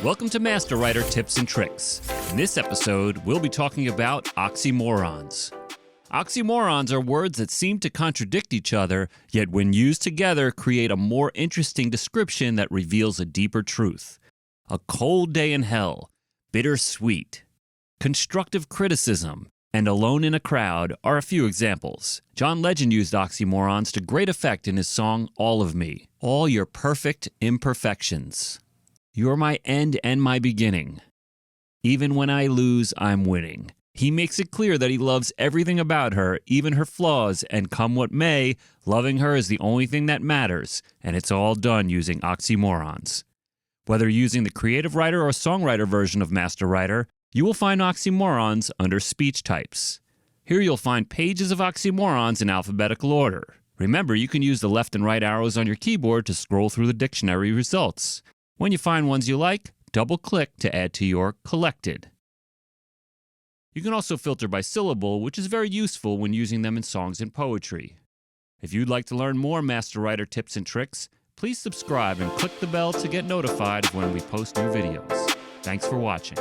Welcome to MasterWriter Tips and Tricks. In this episode, we'll be talking about oxymorons. Oxymorons are words that seem to contradict each other, yet when used together create a more interesting description that reveals a deeper truth. A cold day in hell, bittersweet, constructive criticism, and alone in a crowd are a few examples. John Legend used oxymorons to great effect in his song All of Me. All your perfect imperfections. You're my end and my beginning. Even when I lose, I'm winning. He makes it clear that he loves everything about her, even her flaws, and come what may, loving her is the only thing that matters, and it's all done using oxymorons. Whether using the creative writer or songwriter version of MasterWriter, you will find oxymorons under speech types. Here you'll find pages of oxymorons in alphabetical order. Remember, you can use the left and right arrows on your keyboard to scroll through the dictionary results. When you find ones you like, double-click to add to your collected. You can also filter by syllable, which is very useful when using them in songs and poetry. If you'd like to learn more MasterWriter tips and tricks, please subscribe and click the bell to get notified of when we post new videos. Thanks for watching.